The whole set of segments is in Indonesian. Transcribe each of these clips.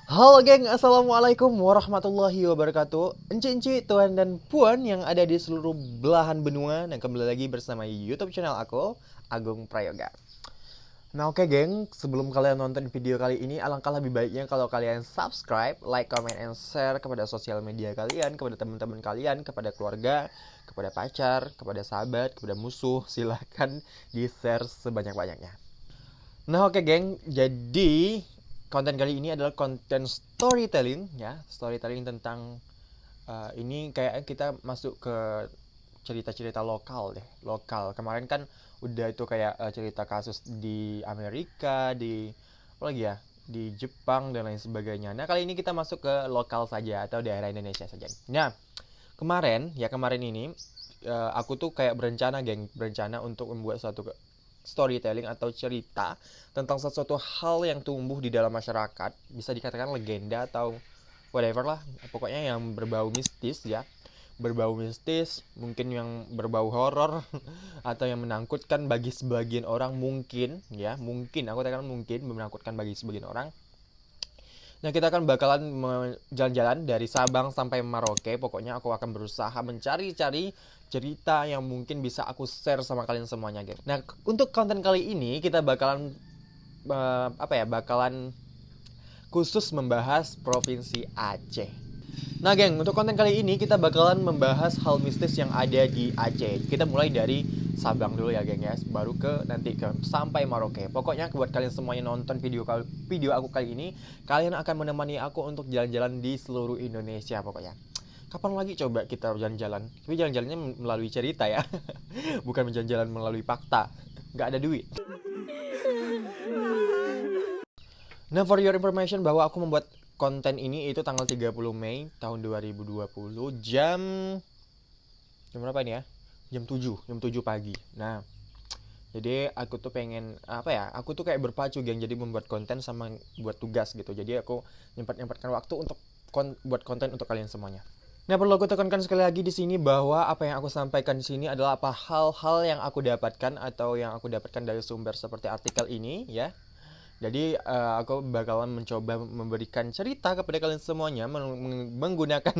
Halo geng, Assalamualaikum warahmatullahi wabarakatuh. Enci-enci, tuan dan puan yang ada di seluruh belahan benua. Dan kembali lagi bersama YouTube channel aku, Agung Prayoga. Nah oke geng, sebelum kalian nonton video kali ini, alangkah lebih baiknya kalau kalian subscribe, like, comment, and share kepada sosial media kalian, kepada teman-teman kalian, kepada keluarga, kepada pacar, kepada sahabat, kepada musuh. Silahkan di-share sebanyak-banyaknya. Nah oke geng, jadi konten kali ini adalah konten storytelling ya, storytelling tentang ini kayak kita masuk ke cerita-cerita lokal deh, lokal. Kemarin kan udah itu kayak cerita kasus di Amerika, di apa lagi ya, di Jepang dan lain sebagainya. Nah kali ini kita masuk ke lokal saja atau daerah Indonesia saja. Nah kemarin ini aku tuh kayak berencana untuk membuat suatu storytelling atau cerita tentang sesuatu hal yang tumbuh di dalam masyarakat, bisa dikatakan legenda atau whatever lah, pokoknya yang berbau mistis ya, berbau mistis, mungkin yang berbau horor atau yang menakutkan bagi sebagian orang, mungkin ya, mungkin aku katakan mungkin menakutkan bagi sebagian orang. Nah, kita akan bakalan jalan-jalan dari Sabang sampai Merauke. Pokoknya aku akan berusaha mencari-cari cerita yang mungkin bisa aku share sama kalian semuanya, geng. Nah, untuk konten kali ini kita bakalan bakalan khusus membahas Provinsi Aceh. Nah, geng, untuk konten kali ini kita bakalan membahas hal mistis yang ada di Aceh. Kita mulai dari Sabang dulu ya, geng ya. Baru ke nanti ke sampai Merauke. Pokoknya buat kalian semuanya nonton video aku kali ini, kalian akan menemani aku untuk jalan-jalan di seluruh Indonesia pokoknya. Kapan lagi coba kita jalan-jalan? Tapi jalan-jalannya melalui cerita ya. Bukan jalan-jalan melalui fakta. Nggak ada duit. Nah, for your information bahwa aku membuat konten ini itu tanggal 30 Mei tahun 2020 jam berapa ini ya? Jam 7 pagi. Nah, jadi aku tuh pengen apa ya? Aku tuh kayak berpacu geng, jadi membuat konten sama buat tugas gitu. Jadi aku nyempatkan waktu untuk buat konten untuk kalian semuanya. Nah, perlu aku tekankan sekali lagi di sini bahwa apa yang aku sampaikan di sini adalah apa hal-hal yang aku dapatkan atau yang aku dapatkan dari sumber seperti artikel ini ya. Jadi aku bakalan mencoba memberikan cerita kepada kalian semuanya menggunakan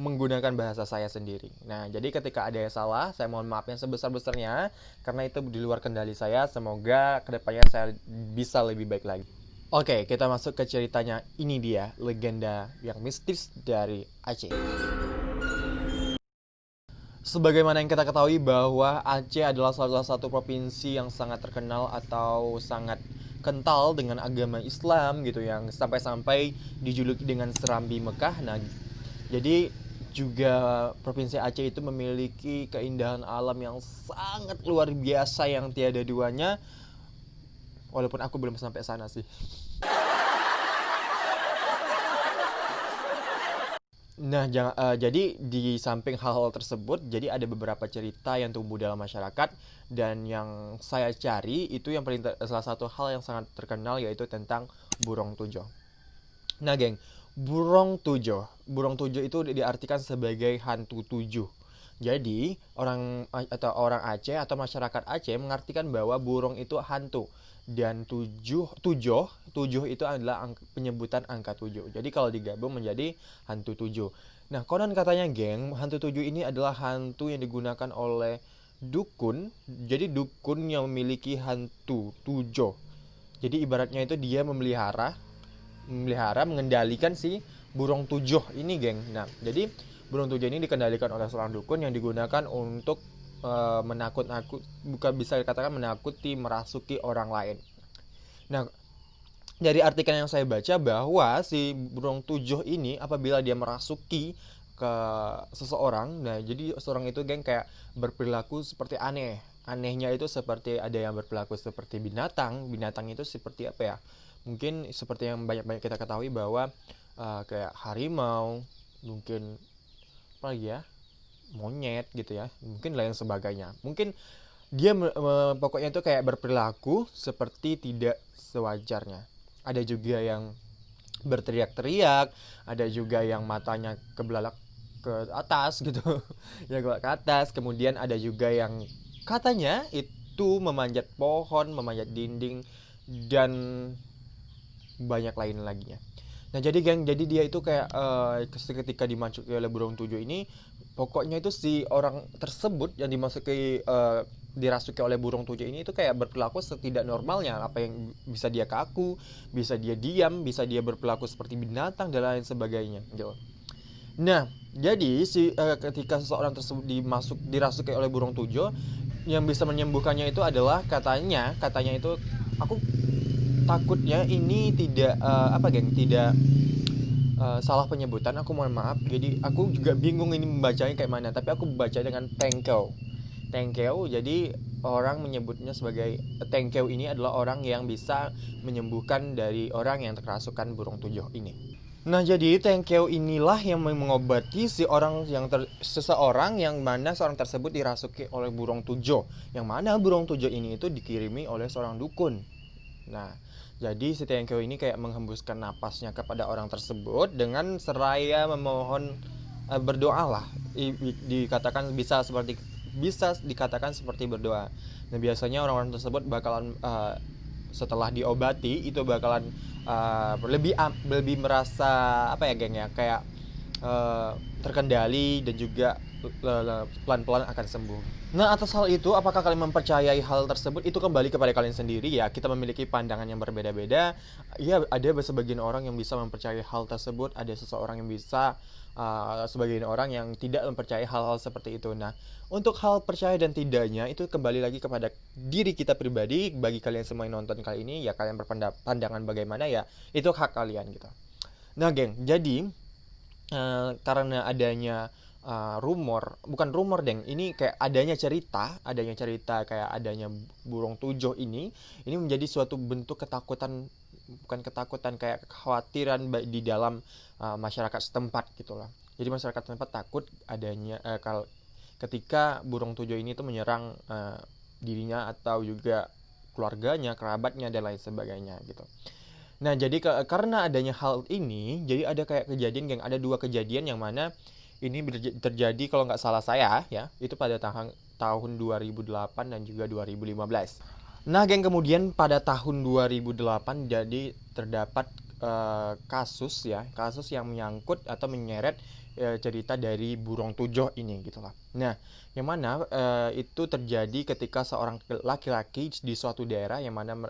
menggunakan bahasa saya sendiri. Nah, jadi ketika ada yang salah, saya mohon maaf yang sebesar-besarnya karena itu di luar kendali saya. Semoga kedepannya saya bisa lebih baik lagi. Oke, kita masuk ke ceritanya. Ini dia legenda yang mistis dari Aceh. Sebagaimana yang kita ketahui bahwa Aceh adalah salah satu provinsi yang sangat terkenal atau sangat kental dengan agama Islam gitu, yang sampai-sampai dijuluki dengan Serambi Mekah. Nah, jadi juga Provinsi Aceh itu memiliki keindahan alam yang sangat luar biasa yang tiada duanya, walaupun aku belum sampai sana sih. Nah, jadi di samping hal-hal tersebut, jadi ada beberapa cerita yang tumbuh dalam masyarakat dan yang saya cari itu yang paling salah satu hal yang sangat terkenal yaitu tentang Burong Tujo. Nah, geng, Burong Tujo itu diartikan sebagai hantu tujuh. Jadi, orang Aceh atau masyarakat Aceh mengartikan bahwa burung itu hantu dan tujuh itu adalah penyebutan angka tujuh. Jadi kalau digabung menjadi hantu tujuh. Nah, konon katanya geng, hantu tujuh ini adalah hantu yang digunakan oleh dukun. Jadi dukun yang memiliki hantu tujuh. Jadi ibaratnya itu dia memelihara mengendalikan si burung tujuh ini, geng. Nah, jadi burung tujuh ini dikendalikan oleh seorang dukun yang digunakan untuk menakut-nakut, bukan bisa dikatakan menakuti, merasuki orang lain. Nah, dari artikel yang saya baca bahwa si burung tujuh ini apabila dia merasuki ke seseorang, nah jadi seorang itu geng kayak berperilaku seperti aneh. Anehnya itu seperti ada yang berperilaku seperti binatang. Binatang itu seperti apa ya? Mungkin seperti yang banyak-banyak kita ketahui bahwa kayak harimau, mungkin apa lagi ya? Monyet gitu ya. Mungkin lain sebagainya. Mungkin dia pokoknya itu kayak berperilaku seperti tidak sewajarnya. Ada juga yang berteriak-teriak, ada juga yang matanya kebelalak ke atas gitu, ya ke atas. Kemudian ada juga yang katanya itu memanjat pohon, memanjat dinding dan banyak lain laginya. Nah jadi geng, jadi dia itu kayak ketika dimasuki oleh burung tujuh ini, pokoknya itu si orang tersebut yang dirasuki oleh burung tujuh ini itu kayak berperilaku setidak normalnya. Apa yang bisa dia kaku, bisa dia diam, bisa dia berperilaku seperti binatang dan lain sebagainya gitu. Nah, jadi ketika seseorang tersebut dirasuki oleh burung tujuh, yang bisa menyembuhkannya itu adalah katanya itu, aku takutnya ini tidak tidak salah penyebutan, aku mohon maaf. Jadi aku juga bingung ini membacanya kayak mana, tapi aku baca dengan tengkeu. Tengkeu, jadi orang menyebutnya sebagai tengkeu ini adalah orang yang bisa menyembuhkan dari orang yang terkerasukan burung tujuh ini. Nah, jadi tengkeu inilah yang mengobati seseorang yang mana seorang tersebut dirasuki oleh burung tujuh. Yang mana burung tujuh ini itu dikirimi oleh seorang dukun. Nah, jadi si tengkeu ini kayak menghembuskan napasnya kepada orang tersebut dengan seraya memohon, berdoa lah. Bisa dikatakan seperti berdoa. Nah, biasanya orang-orang tersebut bakalan setelah diobati itu bakalan lebih merasa apa ya geng ya, kayak terkendali dan juga pelan-pelan akan sembuh. Nah, atas hal itu, apakah kalian mempercayai hal tersebut? Itu kembali kepada kalian sendiri ya. Kita memiliki pandangan yang berbeda-beda. Ya, ada sebagian orang yang bisa mempercayai hal tersebut, ada seseorang yang bisa, sebagian orang yang tidak mempercayai hal-hal seperti itu. Nah, untuk hal percaya dan tidaknya itu kembali lagi kepada diri kita pribadi. Bagi kalian semua yang nonton kali ini, ya kalian berpandangan bagaimana ya, itu hak kalian gitu. Nah, geng, jadi karena adanya bukan rumor deng, ini kayak adanya cerita kayak adanya burung tujuh ini menjadi suatu bentuk ketakutan, bukan ketakutan, kayak kekhawatiran di dalam masyarakat setempat gitulah. Jadi masyarakat setempat takut adanya ketika burung tujuh ini tuh menyerang dirinya atau juga keluarganya, kerabatnya dan lain sebagainya gitu. Nah, jadi karena adanya hal ini, jadi ada kayak kejadian, geng. Ada dua kejadian yang mana ini terjadi kalau nggak salah saya ya, itu pada tahun 2008 dan juga 2015. Nah, geng, kemudian pada tahun 2008 jadi terdapat kasus yang menyangkut atau menyeret cerita dari burung tujuh ini gitulah. Nah, yang mana itu terjadi ketika seorang laki-laki di suatu daerah yang mana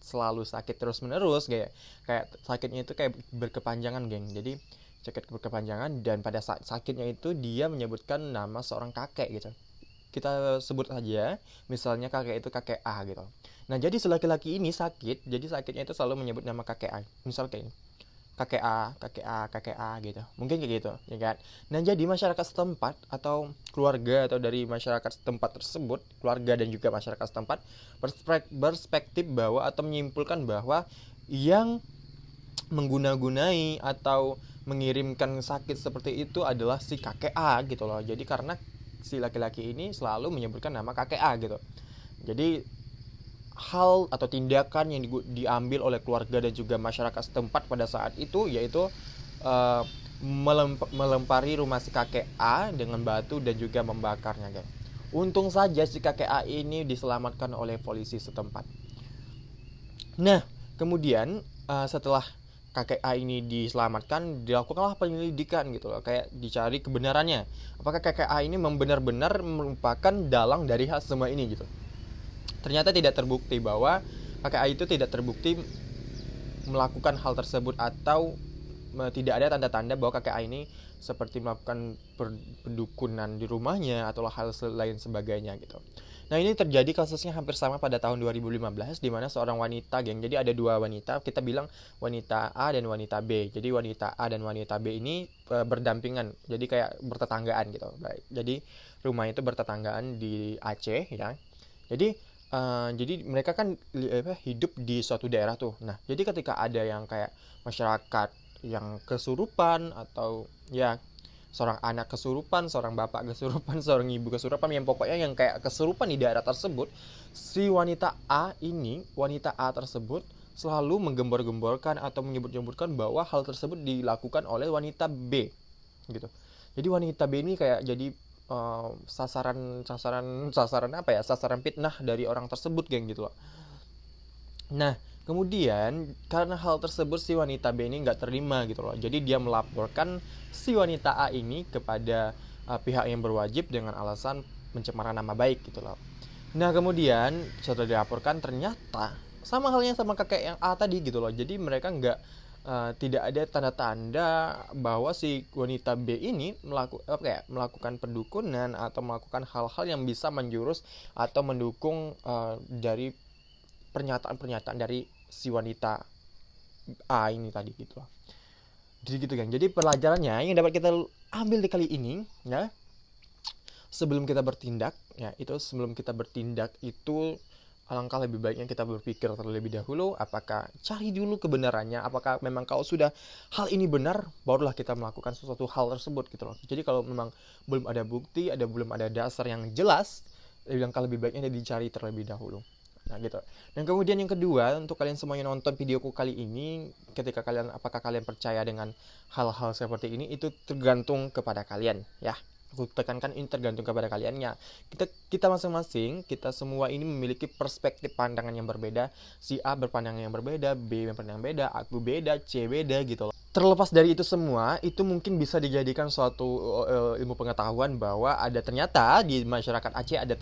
selalu sakit terus menerus, kayak sakitnya itu kayak berkepanjangan, geng. Jadi sakit berkepanjangan, dan pada saat sakitnya itu dia menyebutkan nama seorang kakek gitu. Kita sebut saja misalnya kakek itu kakek A gitu. Nah, jadi si laki-laki ini sakit, jadi sakitnya itu selalu menyebut nama kakek A. Misal kayak kakek A, kakek A, kakek A gitu. Mungkin kayak gitu, ya kan? Nah, jadi masyarakat setempat atau keluarga atau dari masyarakat setempat tersebut, keluarga dan juga masyarakat setempat berspektif bahwa atau menyimpulkan bahwa yang mengguna-gunai atau mengirimkan sakit seperti itu adalah si kakek A gitu loh. Jadi karena si laki-laki ini selalu menyebutkan nama kakek A gitu. Jadi hal atau tindakan yang diambil oleh keluarga dan juga masyarakat setempat pada saat itu yaitu uh, melempari rumah si kakek A dengan batu dan juga membakarnya, guys. Untung saja si kakek A ini diselamatkan oleh polisi setempat. Nah, kemudian setelah kakek A ini diselamatkan, dilakukanlah penyelidikan gitu loh, kayak dicari kebenarannya. Apakah kakek A ini benar-benar merupakan dalang dari hal semua ini gitu. Ternyata tidak terbukti bahwa kakek A itu tidak terbukti melakukan hal tersebut, atau tidak ada tanda-tanda bahwa kakek A ini seperti melakukan pendukunan di rumahnya atau hal lain sebagainya gitu. Nah, ini terjadi kasusnya hampir sama pada tahun 2015 di mana seorang wanita, geng. Jadi ada dua wanita, kita bilang wanita A dan wanita B. Jadi wanita A dan wanita B ini berdampingan. Jadi kayak bertetanggaan gitu. Baik. Jadi rumah itu bertetanggaan di Aceh ya. Jadi mereka kan hidup di suatu daerah tuh. Nah, jadi ketika ada yang kayak masyarakat yang kesurupan atau ya seorang anak kesurupan, seorang bapak kesurupan, seorang ibu kesurupan, yang pokoknya yang kayak kesurupan di daerah tersebut, si wanita A tersebut selalu menggembor-gemborkan atau menyebut-nyebutkan bahwa hal tersebut dilakukan oleh wanita B gitu. Jadi wanita B ini kayak jadi sasaran apa ya, sasaran fitnah dari orang tersebut, geng, gitu loh. Nah, Kemudian karena hal tersebut si wanita B ini nggak terima gitu loh. Jadi dia melaporkan si wanita A ini kepada pihak yang berwajib dengan alasan pencemaran nama baik gitu loh. Nah kemudian setelah dilaporkan ternyata sama halnya sama kakek yang A tadi gitu loh. Jadi mereka nggak tidak ada tanda-tanda bahwa si wanita B ini melakukan pendukunan atau melakukan hal-hal yang bisa menjurus atau mendukung dari pernyataan-pernyataan dari si wanita A ini tadi gitu loh. Jadi gitu kan. Jadi pelajarannya yang dapat kita ambil di kali ini ya, sebelum kita bertindak itu alangkah lebih baiknya kita berpikir terlebih dahulu, apakah cari dulu kebenarannya, apakah memang kalau sudah hal ini benar, barulah kita melakukan sesuatu hal tersebut gitu loh. Jadi kalau memang belum ada bukti, belum ada dasar yang jelas, alangkah lebih baiknya dicari terlebih dahulu. Nah gitu. Dan kemudian yang kedua, untuk kalian semua yang nonton videoku kali ini, apakah kalian percaya dengan hal-hal seperti ini, itu tergantung kepada kalian ya. Aku tekankan ini tergantung kepada kaliannya. Kita masing-masing, kita semua ini memiliki perspektif pandangan yang berbeda. Si A berpandangan yang berbeda, B berpandangan beda, aku beda, C beda gitu loh. Terlepas dari itu semua, itu mungkin bisa dijadikan suatu ilmu pengetahuan bahwa ada ternyata di masyarakat Aceh ada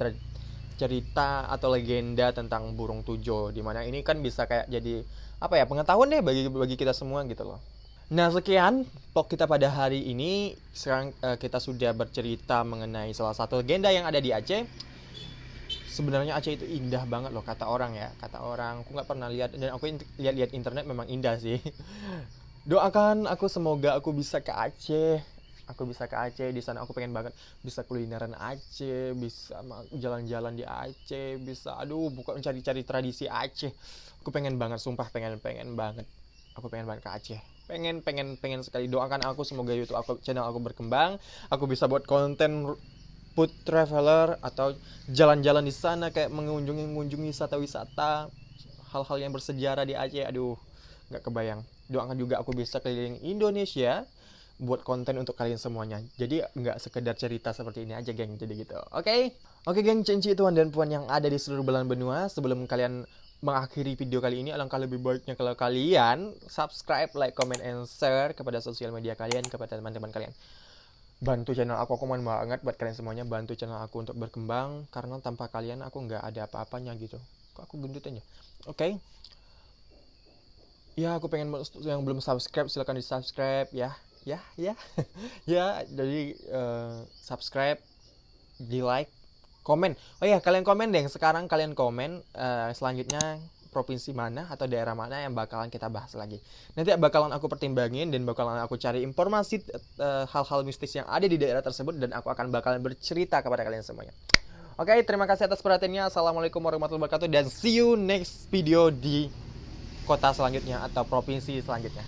cerita atau legenda tentang burung tujo, dimana ini kan bisa kayak jadi pengetahuan deh bagi kita semua gitu loh. Nah sekian vlog kita pada hari ini. Sekarang kita sudah bercerita mengenai salah satu legenda yang ada di Aceh. Sebenarnya Aceh itu indah banget loh kata orang ya. Kata orang, aku nggak pernah lihat, dan aku lihat internet memang indah sih. Doakan aku semoga aku bisa ke Aceh. Di sana aku pengen banget bisa kulineran Aceh, bisa jalan-jalan di Aceh, bisa bukan mencari-cari tradisi Aceh. Aku pengen banget, sumpah pengen banget. Aku pengen banget ke Aceh. Pengen sekali. Doakan aku semoga channel aku berkembang, aku bisa buat konten food traveler atau jalan-jalan di sana kayak mengunjungi wisata-wisata, hal-hal yang bersejarah di Aceh. Nggak kebayang. Doakan juga aku bisa keliling Indonesia buat konten untuk kalian semuanya. Jadi nggak sekedar cerita seperti ini aja geng, jadi gitu. Oke, geng, cenci tuan dan puan yang ada di seluruh belahan benua, sebelum kalian mengakhiri video kali ini, alangkah lebih baiknya kalau kalian subscribe, like, comment, and share kepada sosial media kalian, kepada teman-teman kalian. Bantu channel aku mohon banget buat kalian semuanya, bantu channel aku untuk berkembang, karena tanpa kalian aku nggak ada apa-apanya gitu. Kok aku gendut aja. Oke. Ya, aku pengen yang belum subscribe silahkan di subscribe ya. Ya. Jadi subscribe, di like, komen. Oh ya, kalian komen deh. Sekarang kalian komen selanjutnya provinsi mana atau daerah mana yang bakalan kita bahas lagi. Nanti bakalan aku pertimbangin dan bakalan aku cari informasi hal-hal mistis yang ada di daerah tersebut, dan aku akan bakalan bercerita kepada kalian semuanya. Oke, terima kasih atas perhatiannya. Assalamualaikum warahmatullahi wabarakatuh, dan see you next video di kota selanjutnya atau provinsi selanjutnya.